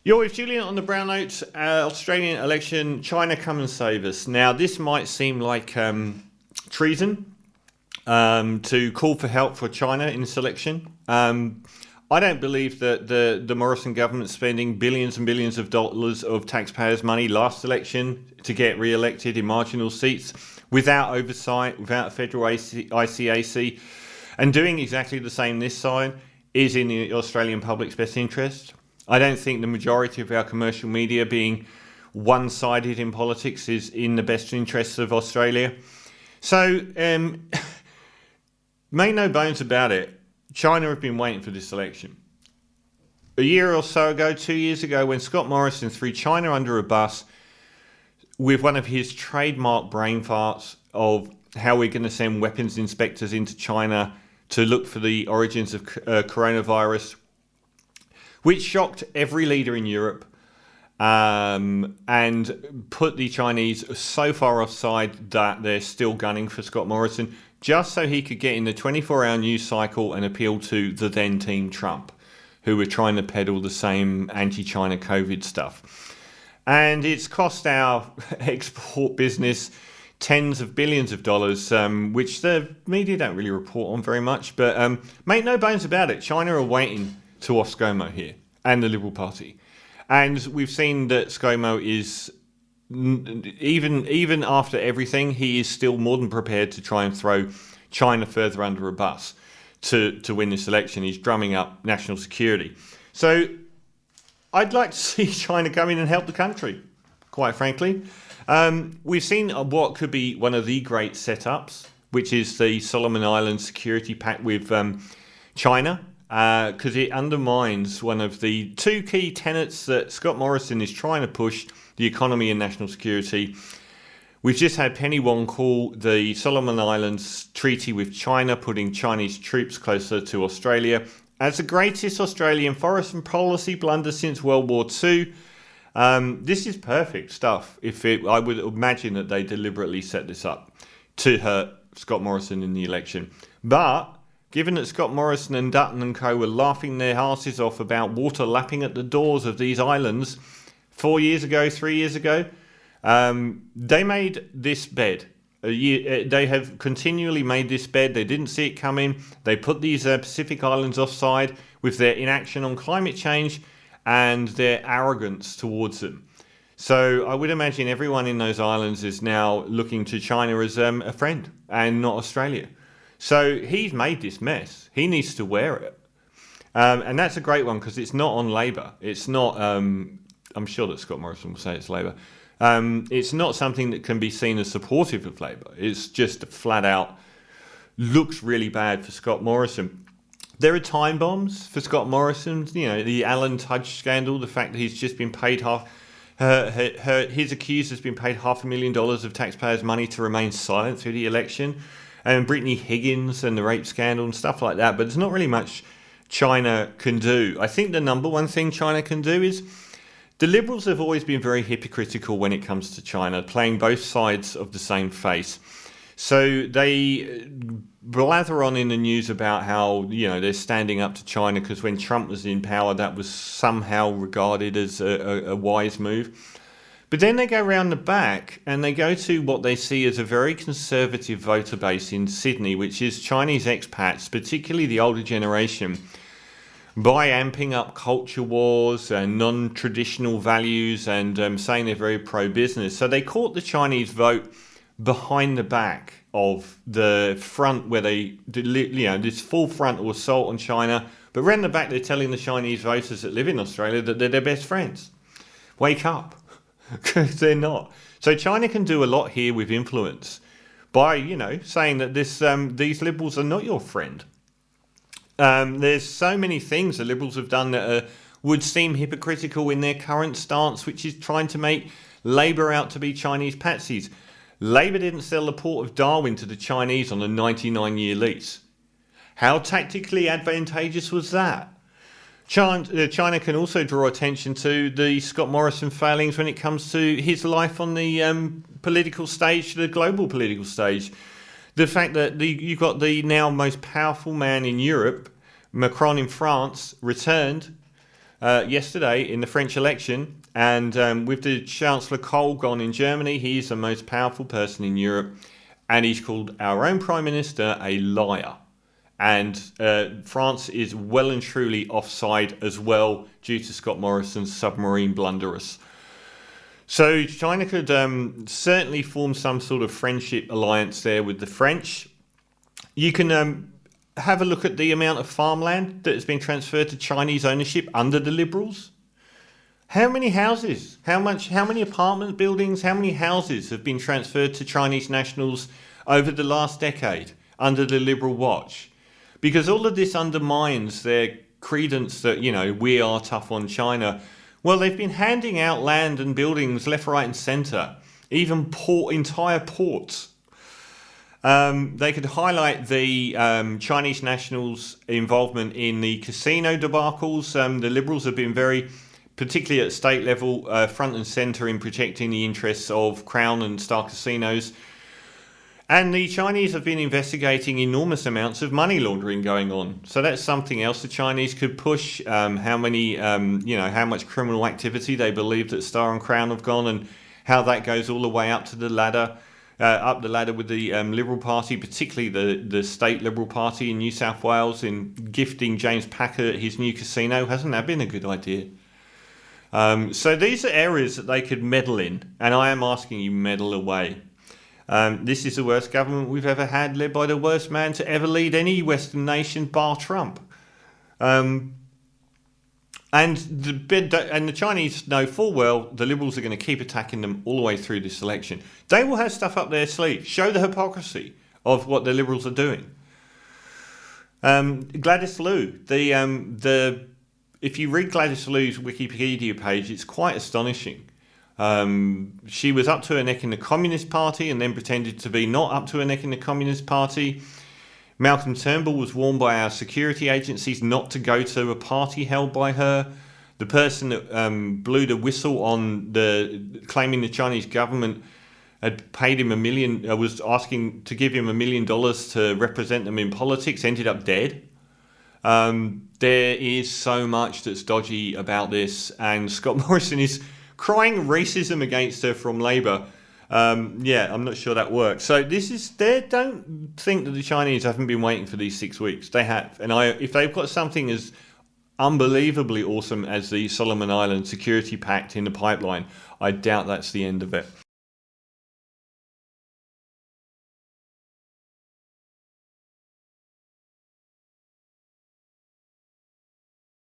You're with Julian on the Brown Notes, Australian election, China come and save us. Now, this might seem like treason to call for help for China in this election. I don't believe that the Morrison government spending billions and billions of dollars of taxpayers' money last election to get re-elected in marginal seats without oversight, without federal ICAC, and doing exactly the same this side is in the Australian public's best interest. I don't think the majority of our commercial media being one-sided in politics is in the best interests of Australia. So, make no bones about it, China have been waiting for this election. A year or so ago, 2 years ago, when Scott Morrison threw China under a bus with one of his trademark brain farts of how we're going to send weapons inspectors into China to look for the origins of coronavirus, which shocked every leader in Europe and put the Chinese so far offside that they're still gunning for Scott Morrison, just so he could get in the 24-hour news cycle and appeal to the then Team Trump, who were trying to peddle the same anti-China COVID stuff. And it's cost our export business tens of billions of dollars, which the media don't really report on very much. But make no bones about it, China are waiting to off ScoMo here and the Liberal Party. And we've seen that ScoMo is, even after everything, he is still more than prepared to try and throw China further under a bus to win this election. He's drumming up national security. So I'd like to see China come in and help the country, quite frankly. We've seen what could be one of the great setups, which is the Solomon Islands security pact with China, because it undermines one of the two key tenets that Scott Morrison is trying to push, the economy and national security. We've just had Penny Wong call the Solomon Islands treaty with China, putting Chinese troops closer to Australia, as the greatest Australian foreign policy blunder since World War II. This is perfect stuff. I would imagine that they deliberately set this up to hurt Scott Morrison in the election. But given that Scott Morrison and Dutton and co were laughing their asses off about water lapping at the doors of these islands 3 years ago, they made this bed. They have continually made this bed. They didn't see it coming. They put these Pacific Islands offside with their inaction on climate change and their arrogance towards them. So I would imagine everyone in those islands is now looking to China as a friend and not Australia. So he's made this mess. He needs to wear it. And that's a great one because it's not on Labour. It's not, I'm sure that Scott Morrison will say it's Labour. It's not something that can be seen as supportive of Labour. It's just flat out looks really bad for Scott Morrison. There are time bombs for Scott Morrison. You know, the Alan Tudge scandal, the fact that he's just been paid his accuser's been paid $500,000 of taxpayers' money to remain silent through the election. And Brittany Higgins and the rape scandal and stuff like that. But there's not really much China can do. I think the number one thing China can do is the Liberals have always been very hypocritical when it comes to China, playing both sides of the same face. So they blather on in the news about how, you know, they're standing up to China because when Trump was in power, that was somehow regarded as a wise move. But then they go around the back and they go to what they see as a very conservative voter base in Sydney, which is Chinese expats, particularly the older generation, by amping up culture wars and non-traditional values and saying they're very pro-business. So they caught the Chinese vote behind the back of the front where they, this full frontal assault on China. But around the back, they're telling the Chinese voters that live in Australia that they're their best friends. Wake up. Because they're not. So China can do a lot here with influence by, saying that these Liberals are not your friend. There's so many things the Liberals have done that would seem hypocritical in their current stance, which is trying to make Labour out to be Chinese patsies. Labour didn't sell the port of Darwin to the Chinese on a 99-year lease. How tactically advantageous was that? China can also draw attention to the Scott Morrison failings when it comes to his life on the political stage, the global political stage. The fact that you've got the now most powerful man in Europe, Macron in France, returned yesterday in the French election, and with the Chancellor Kohl gone in Germany, he's the most powerful person in Europe, and he's called our own Prime Minister a liar. And France is well and truly offside as well due to Scott Morrison's submarine blunderers. So China could certainly form some sort of friendship alliance there with the French. You can have a look at the amount of farmland that has been transferred to Chinese ownership under the Liberals. How many houses, how many apartment buildings, how many houses have been transferred to Chinese nationals over the last decade under the Liberal watch? Because all of this undermines their credence that, we are tough on China. Well, they've been handing out land and buildings left, right and centre, even entire ports. They could highlight the Chinese nationals' involvement in the casino debacles. The Liberals have been very, particularly at state level, front and centre in protecting the interests of Crown and Star casinos. And the Chinese have been investigating enormous amounts of money laundering going on. So that's something else the Chinese could push. How much criminal activity they believe that Star and Crown have gone, and how that goes all the way up to the ladder. Up the ladder with the Liberal Party, particularly the state Liberal Party in New South Wales, in gifting James Packer his new casino. Hasn't that been a good idea? So these are areas that they could meddle in, and I am asking you, meddle away. This is the worst government we've ever had, led by the worst man to ever lead any Western nation, bar Trump. And the Chinese know full well the Liberals are going to keep attacking them all the way through this election. They will have stuff up their sleeve, show the hypocrisy of what the Liberals are doing. Gladys Liu, if you read Gladys Liu's Wikipedia page, it's quite astonishing. She was up to her neck in the Communist Party and then pretended to be not up to her neck in the Communist Party. Malcolm Turnbull was warned by our security agencies not to go to a party held by her. The person that blew the whistle on claiming the Chinese government had paid him was asking to give him $1 million to represent them in politics, ended up dead. There is so much that's dodgy about this, and Scott Morrison is crying racism against her from Labour. I'm not sure that works. So don't think that the Chinese haven't been waiting for these 6 weeks. They have. And if they've got something as unbelievably awesome as the Solomon Islands Security Pact in the pipeline, I doubt that's the end of it.